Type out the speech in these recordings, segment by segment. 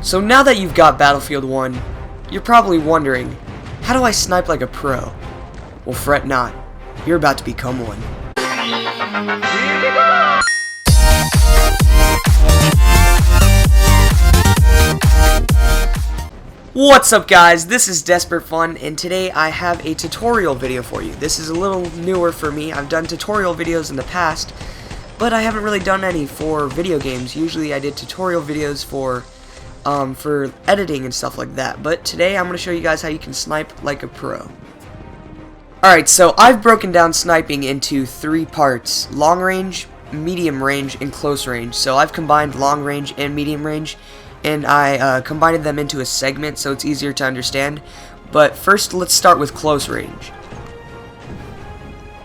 So now that you've got Battlefield 1, you're probably wondering, how do I snipe like a pro? Well, fret not, you're about to become one. What's up guys, this is Desperate Fun, and today I have a tutorial video for you. This is a little newer for me. I've done tutorial videos in the past, but I haven't really done any for video games. Usually I did tutorial videos for editing and stuff like that, but today I'm going to show you guys how you can snipe like a pro. Alright, so I've broken down sniping into 3 parts: long range, medium range, and close range. So I've combined long range and medium range, and I combined them into a segment so it's easier to understand. But first, let's start with close range.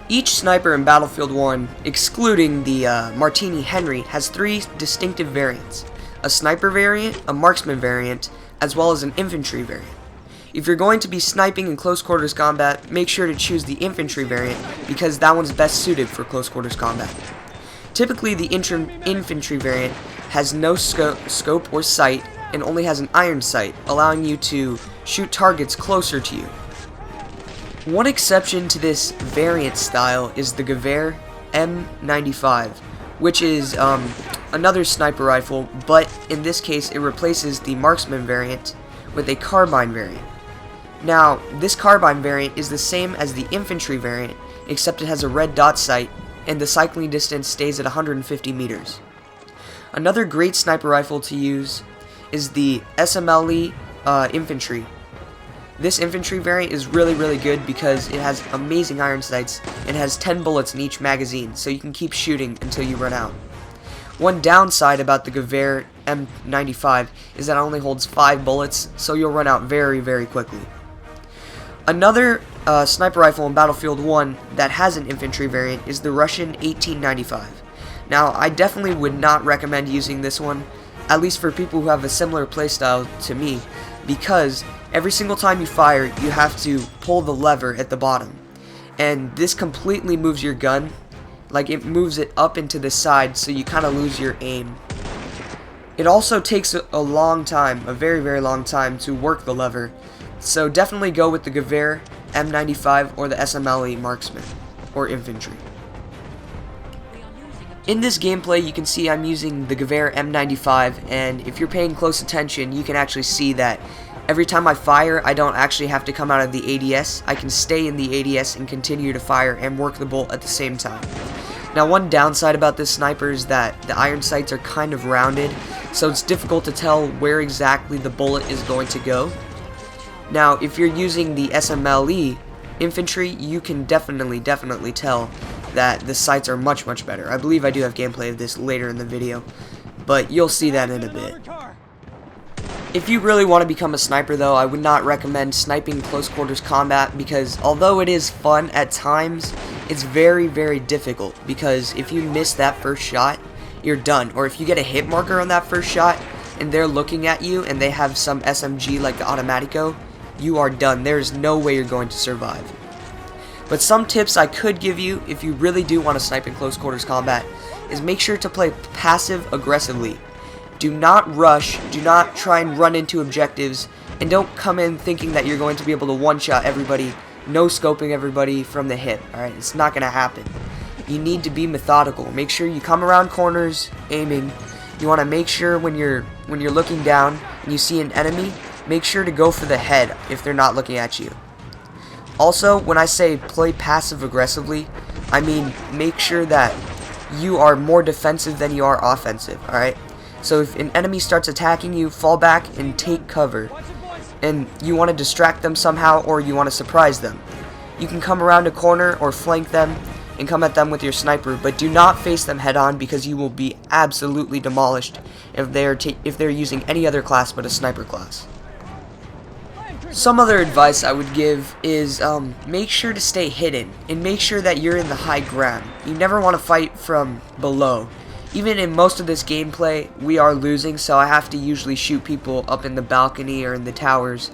Each sniper in Battlefield 1, excluding the Martini Henry, has 3 distinctive variants: a sniper variant, a marksman variant, as well as an infantry variant. If you're going to be sniping in close quarters combat, make sure to choose the infantry variant because that one's best suited for close quarters combat. Typically, the infantry variant has no scope or sight and only has an iron sight, allowing you to shoot targets closer to you. One exception to this variant style is the Gewehr M95, which is another sniper rifle, but in this case it replaces the marksman variant with a carbine variant. Now, this carbine variant is the same as the infantry variant, except it has a red dot sight, and the cycling distance stays at 150 meters. Another great sniper rifle to use is the SMLE infantry. This infantry variant is really good because it has amazing iron sights and has 10 bullets in each magazine, so you can keep shooting until you run out. One downside about the Gewehr M95 is that it only holds 5 bullets, so you'll run out very quickly. Another sniper rifle in Battlefield 1 that has an infantry variant is the Russian 1895. Now, I definitely would not recommend using this one, at least for people who have a similar playstyle to me, because every single time you fire, you have to pull the lever at the bottom, and this completely moves your gun. Like, it moves it up into the side, so you kind of lose your aim. It also takes a long time, a very long time, to work the lever, so definitely go with the Gewehr M95 or the SMLE marksman or infantry. In this gameplay, you can see I'm using the Gewehr M95, and if you're paying close attention, you can actually see that every time I fire, I don't actually have to come out of the ADS. I can stay in the ADS and continue to fire and work the bolt at the same time. Now, one downside about this sniper is that the iron sights are kind of rounded, so it's difficult to tell where exactly the bullet is going to go. Now, if you're using the SMLE infantry, you can definitely tell that the sights are much better. I believe I do have gameplay of this later in the video, but you'll see that in a bit. If you really want to become a sniper though, I would not recommend sniping close quarters combat because although it is fun at times, it's very difficult because if you miss that first shot, you're done. Or if you get a hit marker on that first shot and they're looking at you and they have some SMG like the Automatico, you are done. There's no way you're going to survive. But some tips I could give you if you really do want to snipe in close quarters combat is make sure to play passive aggressively. Do not rush, do not try and run into objectives, and don't come in thinking that you're going to be able to one-shot everybody, no-scoping everybody from the hip. Alright, it's not going to happen. You need to be methodical. Make sure you come around corners aiming. You want to make sure when you're looking down and you see an enemy, make sure to go for the head if they're not looking at you. Also, when I say play passive aggressively, I mean make sure that you are more defensive than you are offensive, alright? So if an enemy starts attacking you, fall back and take cover. And you want to distract them somehow or you want to surprise them. You can come around a corner or flank them and come at them with your sniper, but do not face them head on because you will be absolutely demolished if they're using any other class but a sniper class. Some other advice I would give is make sure to stay hidden and make sure that you're in the high ground. You never want to fight from below. Even in most of this gameplay, we are losing, so I have to usually shoot people up in the balcony or in the towers.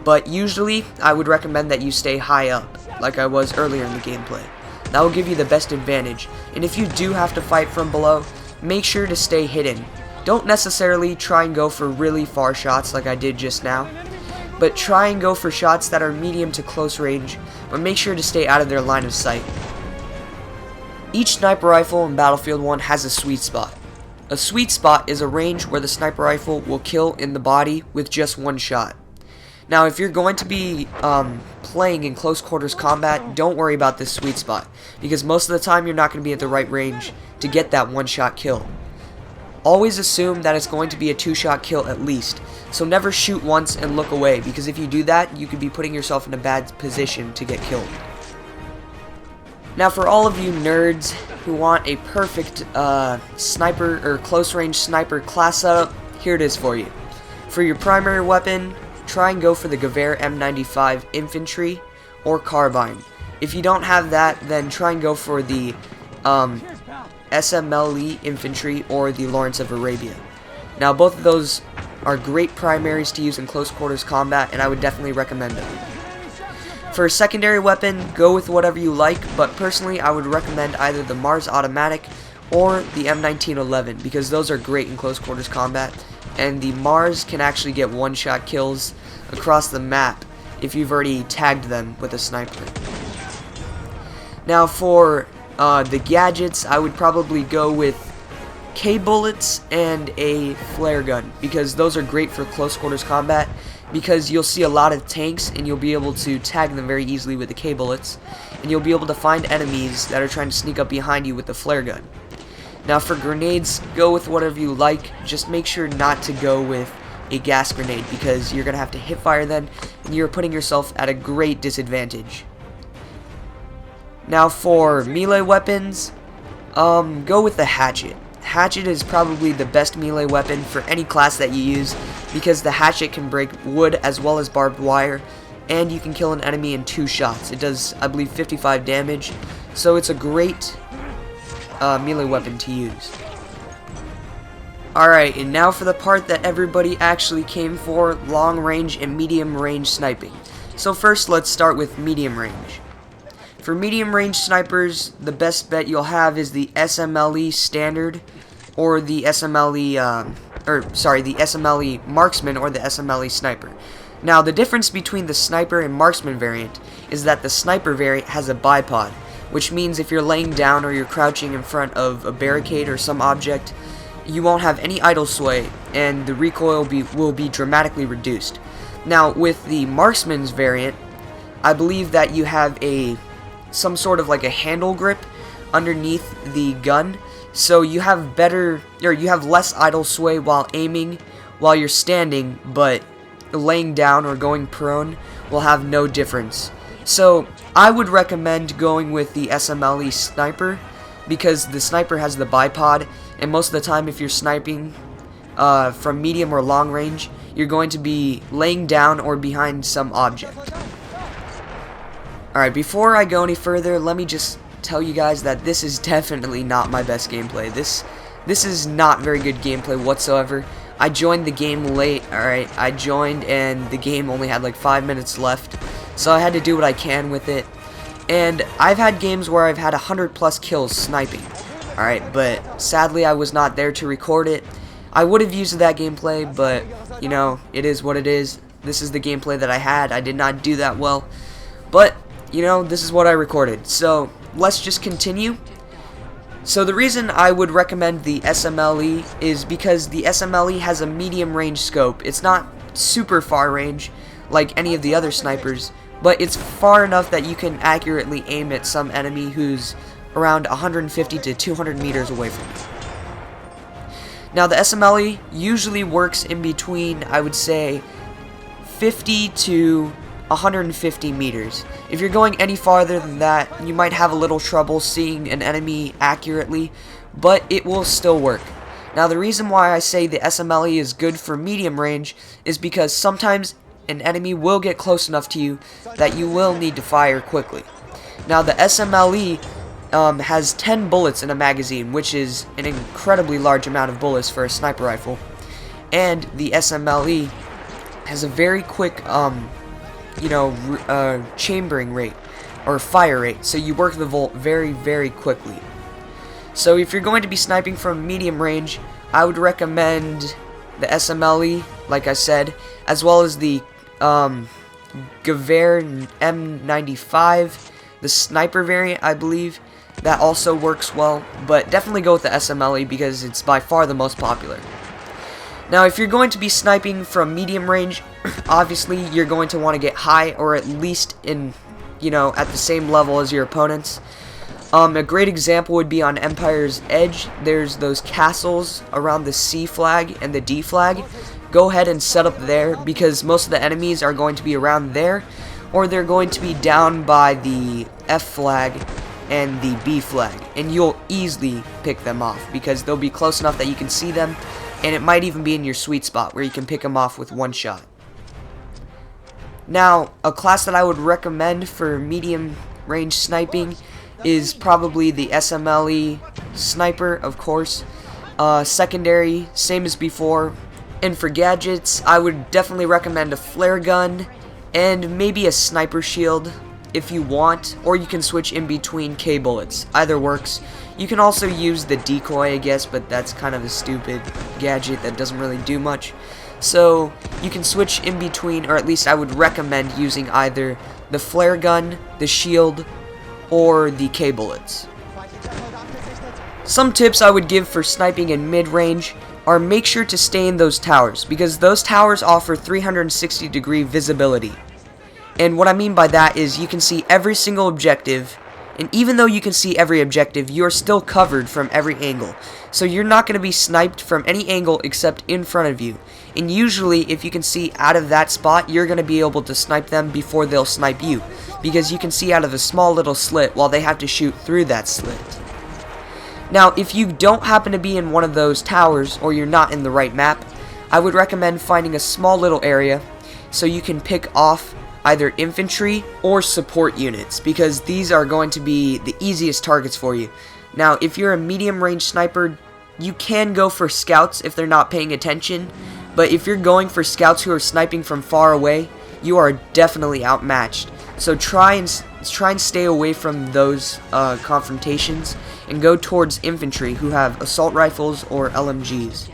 But usually, I would recommend that you stay high up, like I was earlier in the gameplay. That will give you the best advantage. And if you do have to fight from below, make sure to stay hidden. Don't necessarily try and go for really far shots like I did just now, but try and go for shots that are medium to close range, but make sure to stay out of their line of sight. Each sniper rifle in Battlefield 1 has a sweet spot. A sweet spot is a range where the sniper rifle will kill in the body with just one shot. Now, if you're going to be playing in close quarters combat, don't worry about this sweet spot, because most of the time you're not going to be at the right range to get that one-shot kill. Always assume that it's going to be a two-shot kill at least, so never shoot once and look away, because if you do that, you could be putting yourself in a bad position to get killed. Now, for all of you nerds who want a perfect sniper or close-range sniper class setup, here it is for you. For your primary weapon, try and go for the Gewehr M95 infantry or carbine. If you don't have that, then try and go for the SMLE infantry or the Lawrence of Arabia. Now, both of those are great primaries to use in close quarters combat, and I would definitely recommend them. For a secondary weapon, go with whatever you like, but personally I would recommend either the Mars Automatic or the M1911, because those are great in close quarters combat, and the Mars can actually get one-shot kills across the map if you've already tagged them with a sniper. Now, for the gadgets, I would probably go with K-bullets and a flare gun, because those are great for close quarters combat, because you'll see a lot of tanks and you'll be able to tag them very easily with the K-bullets, and you'll be able to find enemies that are trying to sneak up behind you with the flare gun. Now, for grenades, go with whatever you like, just make sure not to go with a gas grenade, because you're going to have to hip fire then, and you're putting yourself at a great disadvantage. Now, for melee weapons, go with the hatchet. Hatchet is probably the best melee weapon for any class that you use, because the hatchet can break wood as well as barbed wire, and you can kill an enemy in 2 shots. It does, I believe, 55 damage, so it's a great melee weapon to use. Alright, and now for the part that everybody actually came for, long range and medium range sniping. So first, let's start with medium range. For medium range snipers, the best bet you'll have is the SMLE standard, or the SMLE, the SMLE marksman or the SMLE sniper. Now, the difference between the sniper and marksman variant is that the sniper variant has a bipod, which means if you're laying down or you're crouching in front of a barricade or some object, you won't have any idle sway, and the recoil will be dramatically reduced. Now, with the marksman's variant, I believe that you have some sort of like a handle grip underneath the gun, so you have less idle sway while aiming while you're standing, but laying down or going prone will have no difference. So I would recommend going with the SMLE sniper, because the sniper has the bipod, and most of the time if you're sniping from medium or long range, you're going to be laying down or behind some object. Alright, before I go any further, let me just tell you guys that this is definitely not my best gameplay. This is not very good gameplay whatsoever. I joined the game late, alright, I joined and the game only had like 5 minutes left, so I had to do what I can with it. And I've had games where I've had 100+ kills sniping, alright, but sadly I was not there to record it. I would have used that gameplay, but, you know, it is what it is. This is the gameplay that I had. I did not do that well, but, you know, this is what I recorded. So, let's just continue. So the reason I would recommend the SMLE is because the SMLE has a medium range scope. It's not super far range like any of the other snipers, but it's far enough that you can accurately aim at some enemy who's around 150 to 200 meters away from you. Now, the SMLE usually works in between, I would say, 50 to 150 meters. If you're going any farther than that, you might have a little trouble seeing an enemy accurately, but it will still work. Now, the reason why I say the SMLE is good for medium range is because sometimes an enemy will get close enough to you that you will need to fire quickly. Now, the SMLE has 10 bullets in a magazine, which is an incredibly large amount of bullets for a sniper rifle, and the SMLE has a very quick chambering rate or fire rate, so you work the volt very, very quickly. So if you're going to be sniping from medium range, I would recommend the SMLE, like I said, as well as the Gewehr M95, the sniper variant, I believe. That also works well, but definitely go with the SMLE because it's by far the most popular. Now, if you're going to be sniping from medium range, obviously you're going to want to get high, or at least in, at the same level as your opponents. A great example would be on Empire's Edge. There's those castles around the C flag and the D flag. Go ahead and set up there because most of the enemies are going to be around there, or they're going to be down by the F flag and the B flag, and you'll easily pick them off because they'll be close enough that you can see them, and it might even be in your sweet spot where you can pick them off with one shot. Now, a class that I would recommend for medium range sniping is probably the SMLE sniper, of course. Secondary, same as before. And for gadgets, I would definitely recommend a flare gun and maybe a sniper shield if you want, or you can switch in between K bullets. Either works. You can also use the decoy, I guess, but that's kind of a stupid gadget that doesn't really do much. So you can switch in between, or at least I would recommend using either the flare gun, the shield, or the K bullets. Some tips I would give for sniping in mid-range are make sure to stay in those towers, because those towers offer 360-degree visibility. And what I mean by that is you can see every single objective, and even though you can see every objective, you are still covered from every angle. So you're not going to be sniped from any angle except in front of you. And usually, if you can see out of that spot, you're going to be able to snipe them before they'll snipe you, because you can see out of a small little slit while they have to shoot through that slit. Now, if you don't happen to be in one of those towers, or you're not in the right map, I would recommend finding a small little area so you can pick off either infantry or support units, because these are going to be the easiest targets for you. Now, if you're a medium range sniper, you can go for scouts if they're not paying attention, but if you're going for scouts who are sniping from far away, you are definitely outmatched. So try and stay away from those confrontations and go towards infantry who have assault rifles or LMGs.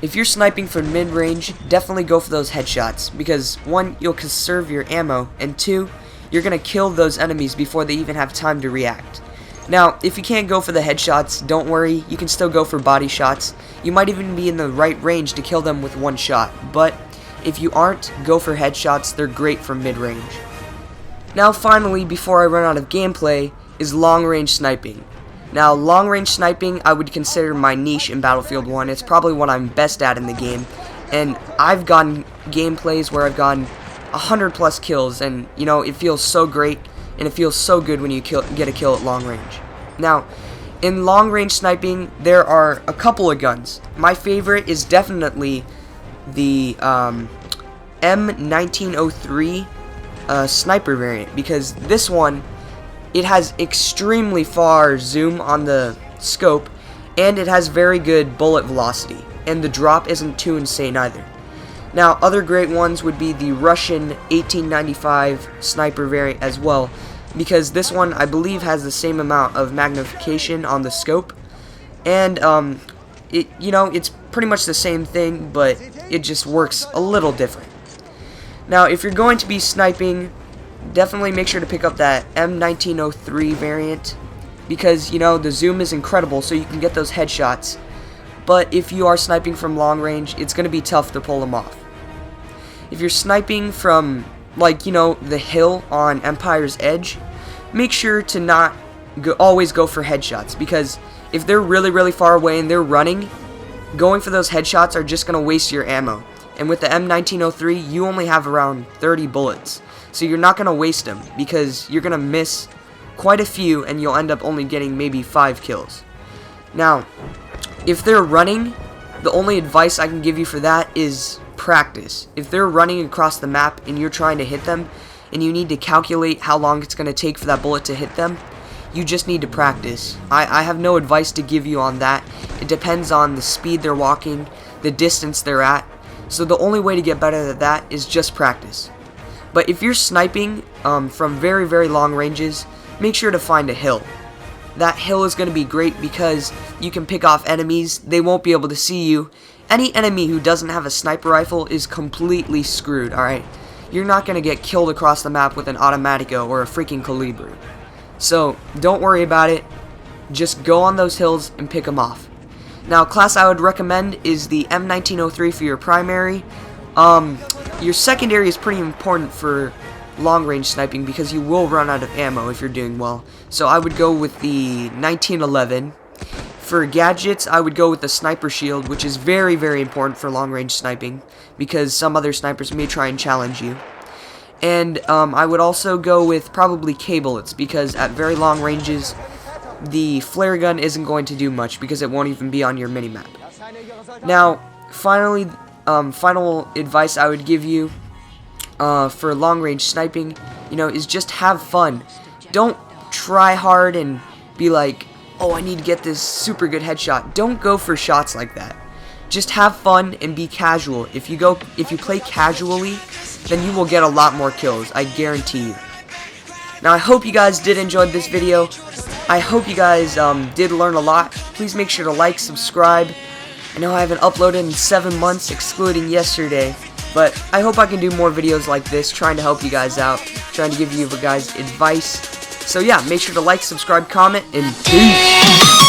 If you're sniping from mid-range, definitely go for those headshots, because 1, you'll conserve your ammo, and 2, you're going to kill those enemies before they even have time to react. Now, if you can't go for the headshots, don't worry, you can still go for body shots. You might even be in the right range to kill them with one shot, but if you aren't, go for headshots. They're great from mid-range. Now finally, before I run out of gameplay, is long-range sniping. Now, long-range sniping, I would consider my niche in Battlefield 1. It's probably what I'm best at in the game. And I've gotten gameplays where I've gotten 100+ kills, and, it feels so great, and it feels so good when you get a kill at long range. Now, in long-range sniping, there are a couple of guns. My favorite is definitely the M1903 sniper variant, because this one, it has extremely far zoom on the scope, and it has very good bullet velocity, and the drop isn't too insane either. Now, other great ones would be the Russian 1895 sniper variant as well, because this one, I believe, has the same amount of magnification on the scope, and it's pretty much the same thing, but it just works a little different. Now, if you're going to be sniping, definitely make sure to pick up that M1903 variant, because, the zoom is incredible, so you can get those headshots. But if you are sniping from long range, it's going to be tough to pull them off. If you're sniping from, the hill on Empire's Edge, make sure to not always go for headshots, because if they're really, really far away and they're running, going for those headshots are just going to waste your ammo. And with the M1903, you only have around 30 bullets. So you're not going to waste them, because you're going to miss quite a few and you'll end up only getting maybe 5 kills. Now, if they're running, the only advice I can give you for that is practice. If they're running across the map and you're trying to hit them, and you need to calculate how long it's going to take for that bullet to hit them, you just need to practice. I have no advice to give you on that. It depends on the speed they're walking, the distance they're at. So the only way to get better at that is just practice. But if you're sniping from very, very long ranges, make sure to find a hill. that hill is going to be great because you can pick off enemies. They won't be able to see you. Any enemy who doesn't have a sniper rifle is completely screwed, alright? You're not going to get killed across the map with an Automatico or a freaking Calibri. So, don't worry about it. Just go on those hills and pick them off. Now, class I would recommend is the M1903 for your primary. Your secondary is pretty important for long-range sniping because you will run out of ammo if you're doing well. So I would go with the 1911. For gadgets, I would go with the sniper shield, which is very, very important for long-range sniping because some other snipers may try and challenge you. And I would also go with probably K-bullets because at very long ranges, the flare gun isn't going to do much because it won't even be on your minimap. Now, finally, final advice I would give you for long-range sniping, is just have fun. Don't try hard and be like, oh, I need to get this super good headshot. Don't go for shots like that. Just have fun and be casual. If you play casually, then you will get a lot more kills, I guarantee you. Now, I hope you guys did enjoy this video. I hope you guys did learn a lot. Please make sure to like, subscribe. I know I haven't uploaded in 7 months, excluding yesterday, but I hope I can do more videos like this, trying to help you guys out, trying to give you guys advice. So yeah, make sure to like, subscribe, comment, and peace!